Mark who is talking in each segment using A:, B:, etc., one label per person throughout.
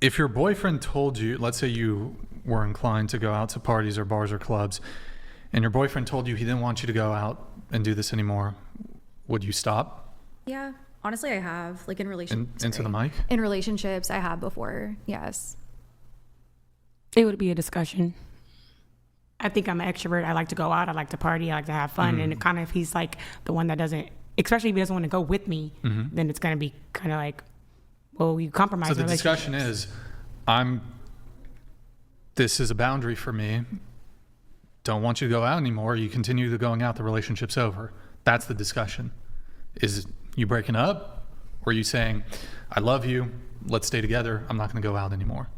A: if your boyfriend told you, let's say you were inclined to go out to parties or bars or clubs, and your boyfriend told you he didn't want you to go out and do this anymore, would you stop?
B: Yeah, honestly, I have, like in relationships.
A: Into the mic?
B: In relationships, I have before, yes.
C: It would be a discussion. I think I'm an extrovert. I like to go out. I like to party. I like to have fun. And it kind of, if he's like the one that doesn't, especially if he doesn't want to go with me, then it's going to be kind of like, well, you compromise.
A: So the discussion is, this is a boundary for me. Don't want you to go out anymore. You continue to going out, the relationship's over. That's the discussion. Is you breaking up, or are you saying, I love you, let's stay together, I'm not going to go out anymore?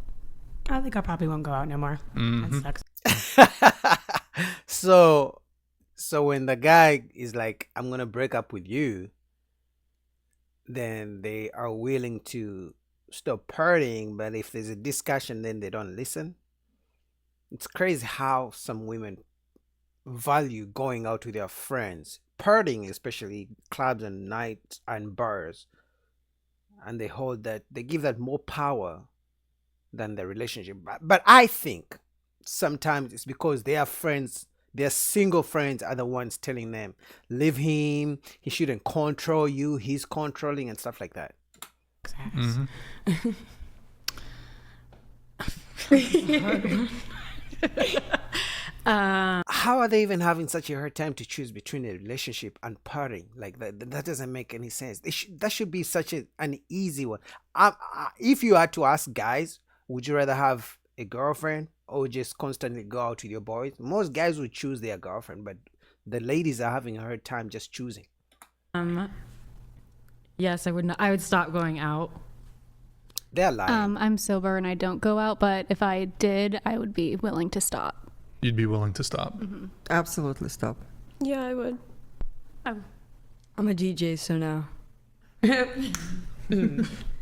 C: I think I probably won't go out no more. That sucks.
D: So when the guy is like, I'm gonna break up with you, then they are willing to stop partying, but if there's a discussion, then they don't listen. It's crazy how some women value going out with their friends, partying, especially clubs and nights and bars, and they hold that, they give that more power than the relationship. But I think sometimes it's because their friends, their single friends, are the ones telling them, leave him, he shouldn't control you, he's controlling, and stuff like that. How are they even having such a hard time to choose between a relationship and partying? Like that doesn't make any sense. That should be such an easy one. If you had to ask guys, would you rather have a girlfriend or just constantly go out with your boys? Most guys would choose their girlfriend, but the ladies are having a hard time just choosing.
E: Yes, I would not. I would stop going out.
D: They're lying.
F: I'm sober and I don't go out, but if I did, I would be willing to stop.
A: You'd be willing to stop?
G: Absolutely stop.
H: Yeah, I would.
F: Oh.
H: I'm a DJ, so no.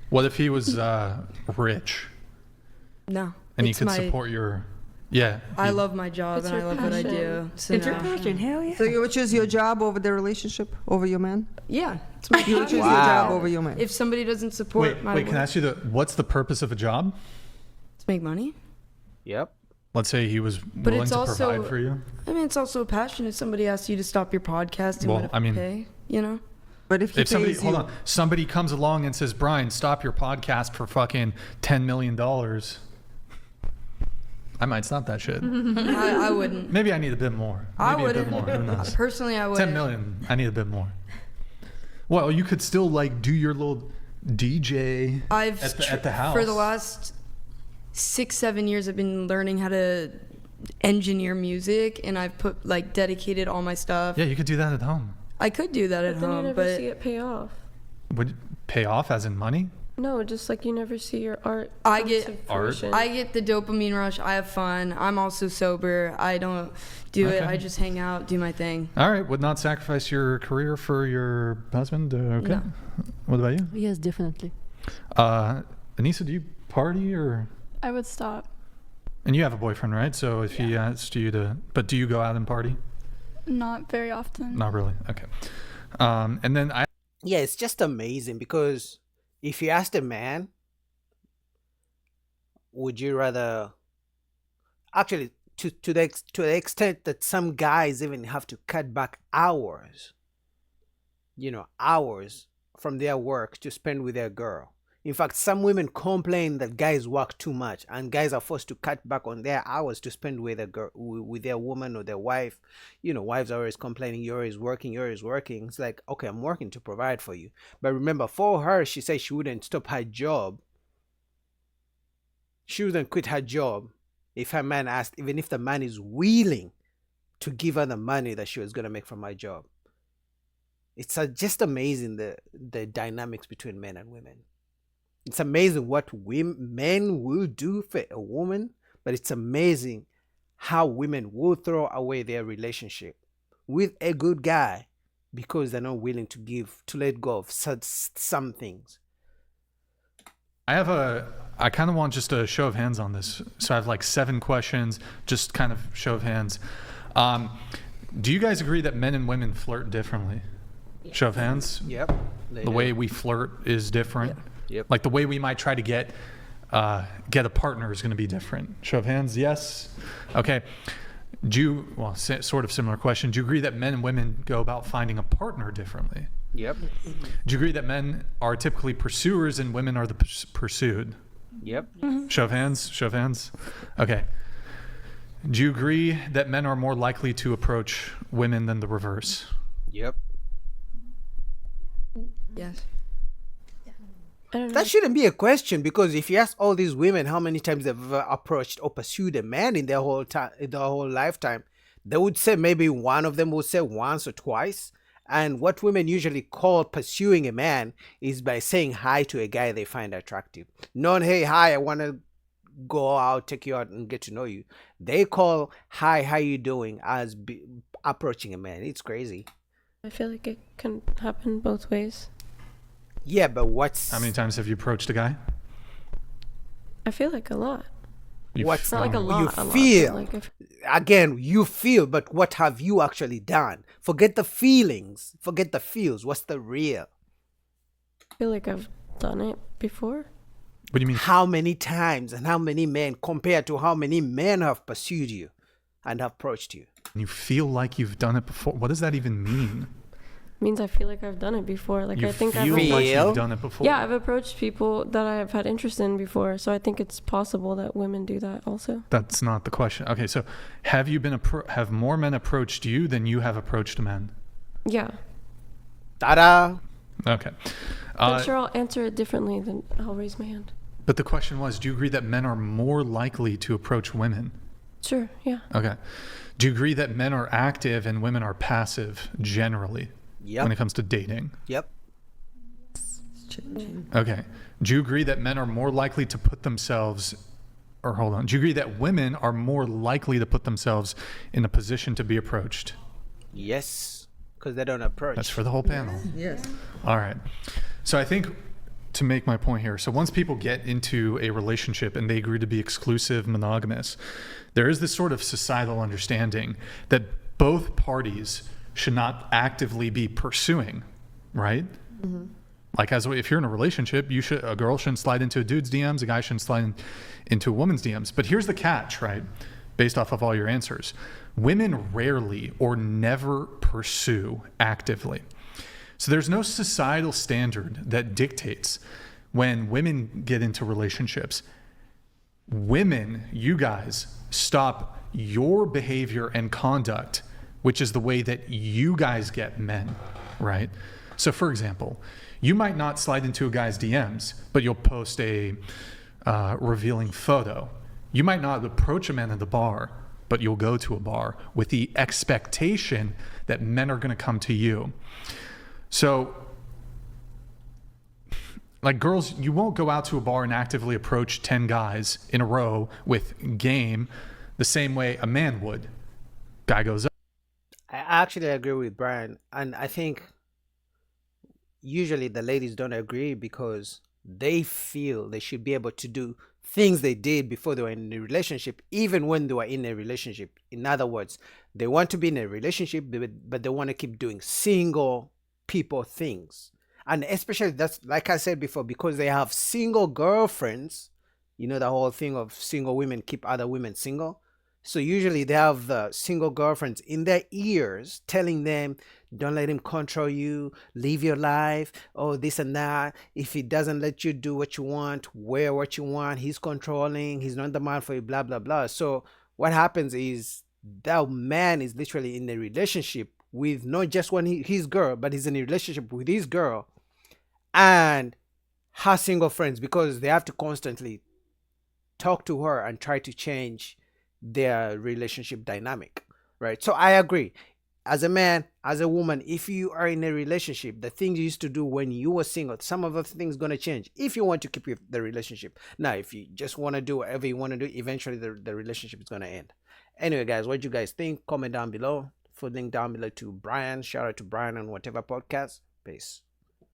A: What if he was rich
H: No.
A: and he could support your... Yeah.
H: I love my job
G: It's
H: and I
G: your
H: love what I
G: passion.
H: do. So
C: It's your
H: no.
C: passion. Hell yeah.
G: So you would choose your job over the relationship, over your man?
H: Yeah, it's my
G: You would choose
H: passion.
G: your job over your man?
H: If somebody doesn't support my
A: Wait, can I
H: work,
A: ask you what's the purpose of a job?
H: to make money.
D: Yep.
A: Let's say he was
H: But
A: willing
H: it's
A: to
H: also,
A: provide for you.
H: I mean, it's also a passion. If somebody asks you to stop your podcast and
A: Well,
H: what if
A: I mean-
H: pay, you know?
G: But if he
A: If somebody,
G: pays
A: hold
G: you,
A: on, somebody comes along and says, Brian, stop your podcast for fucking $10 million. I might stop that shit.
H: I wouldn't.
A: Maybe I need a bit more.
H: I
A: Maybe a bit
H: wouldn't.
A: more. Who knows?
H: Personally, I wouldn't.
A: 10 million. I need a bit more. Well, you could still like do your little DJ at the house.
H: For the last 6-7 years, I've been learning how to engineer music, and I've put like dedicated all my stuff.
A: Yeah, you could do that at home.
H: I could do that at
I: Then you
H: home,
I: never
H: but
I: see it pay off.
A: Would it pay off as in money?
I: No, just like you never see your art.
H: I
I: come
H: get-
I: to
A: Art?
I: fruition.
H: I get the dopamine rush. I have fun. I'm also sober. I don't do it.
A: Okay.
H: I just hang out, do my thing.
A: All right. Would not sacrifice your career for your husband? Okay.
H: No.
A: What about you?
E: Yes, definitely.
A: Anissa, do you party or?
F: I would stop.
A: And you have a boyfriend, right? So if he asked you to, but do you go out and party?
F: Not very often.
A: Not really. Okay. And then
D: Yeah, it's just amazing because if you asked a man, would you rather actually to the extent that some guys even have to cut back hours from their work to spend with their girl. In fact, some women complain that guys work too much and guys are forced to cut back on their hours to spend with a girl, with their woman or their wife. Wives are always complaining, you're always working. It's like, okay, I'm working to provide for you. But remember, for her, she said she wouldn't stop her job. She wouldn't quit her job if her man asked, even if the man is willing to give her the money that she was going to make from my job. It's just amazing the dynamics between men and women. It's amazing what men will do for a woman, but it's amazing how women will throw away their relationship with a good guy because they're not willing to let go of some things.
A: I kind of want just a show of hands on this. So I have like 7 questions, just kind of show of hands. Do you guys agree that men and women flirt differently? Yeah. Show of hands?
D: Yep.
A: The way we flirt is different.
D: Yep.
A: Like the way we might try to get get a partner is going to be different? Show of hands, yes. Okay. Sort of similar question. Do you agree that men and women go about finding a partner differently?
D: Yep.
A: Do you agree that men are typically pursuers and women are the pursued?
D: Yep.
A: Show of hands, show of hands. Okay. Do you agree that men are more likely to approach women than the reverse?
D: Yep.
H: Yes.
I: I don't know.
D: That shouldn't be a question, because if you ask all these women how many times they've ever approached or pursued a man in their whole time, in their whole lifetime, they would say maybe one of them would say once or twice. And what women usually call pursuing a man is by saying hi to a guy they find attractive. Not, hey, hi, I want to go out, take you out and get to know you. They call, hi, how you doing, as approaching a man. It's crazy.
I: I feel like it can happen both ways.
D: Yeah, but what's...
A: How many times have you approached a guy?
I: I feel like a lot.
D: What's
I: It's not like a lot.
D: you
I: a lot, but
D: feel?
I: like if,
D: Again, you feel, but what have you actually done? Forget the feelings. Forget the feels. What's the real?
I: I feel like I've done it before.
A: What do you mean?
D: How many times and how many men compared to how many men have pursued you and have approached you?
A: You feel like you've done it before? What does that even mean?
I: Means I feel like I've done it before. Like
A: You
I: I think
A: feel
I: I've
A: like
D: Feel?
A: you've done it before?
I: yeah, I've approached people that I've had interest in before. So I think it's possible that women do that also.
A: That's not the question. Okay, so have you been have more men approached you than you have approached men?
I: Yeah.
D: Ta-da!
A: Okay.
I: I'm sure I'll answer it differently than I'll raise my hand.
A: But the question was, do you agree that men are more likely to approach women?
I: Sure, yeah.
A: Okay. Do you agree that men are active and women are passive generally when it
D: Yep.
A: comes to dating?
D: Yep.
A: Okay. Do you agree that men are more likely to put themselves, or hold on, do you agree that women are more likely to put themselves in a position to be approached?
D: Yes. Because they don't approach.
A: That's for the whole panel.
G: Yes.
A: All right. So I think to make my point here, so once people get into a relationship and they agree to be exclusive, monogamous, there is this sort of societal understanding that both parties should not actively be pursuing, right? Like, if you're in a relationship, a girl shouldn't slide into a dude's DMs, a guy shouldn't slide into a woman's DMs. But here's the catch, right? Based off of all your answers, women rarely or never pursue actively. So there's no societal standard that dictates when women get into relationships. Women, you guys, stop your behavior and conduct, which is the way that you guys get men, right? So for example, you might not slide into a guy's DMs, but you'll post a revealing photo. You might not approach a man at the bar, but you'll go to a bar with the expectation that men are going to come to you. So, like, girls, you won't go out to a bar and actively approach 10 guys in a row with game the same way a man would. Guy goes up.
D: I actually agree with Brian. And I think usually the ladies don't agree because they feel they should be able to do things they did before they were in a relationship, even when they were in a relationship. In other words, they want to be in a relationship, but they want to keep doing single people things. And especially, that's like I said before, because they have single girlfriends. You know, the whole thing of single women keep other women single. So usually they have the single girlfriends in their ears telling them, don't let him control you, live your life, oh, this and that. If he doesn't let you do what you want, wear what you want, he's controlling, he's not the man for you, blah, blah, blah. So what happens is that man is literally in a relationship with not just his girl, but he's in a relationship with his girl and her single friends, because they have to constantly talk to her and try to change their relationship dynamic, right? So I agree. As a man, as a woman, if you are in a relationship, the things you used to do when you were single, some of the things going to change if you want to keep the relationship. Now, if you just want to do whatever you want to do, eventually the relationship is going to end. Anyway, guys, what do you guys think? Comment down below. Full link down below to Brian. Shout out to Brian on whatever podcast. Peace.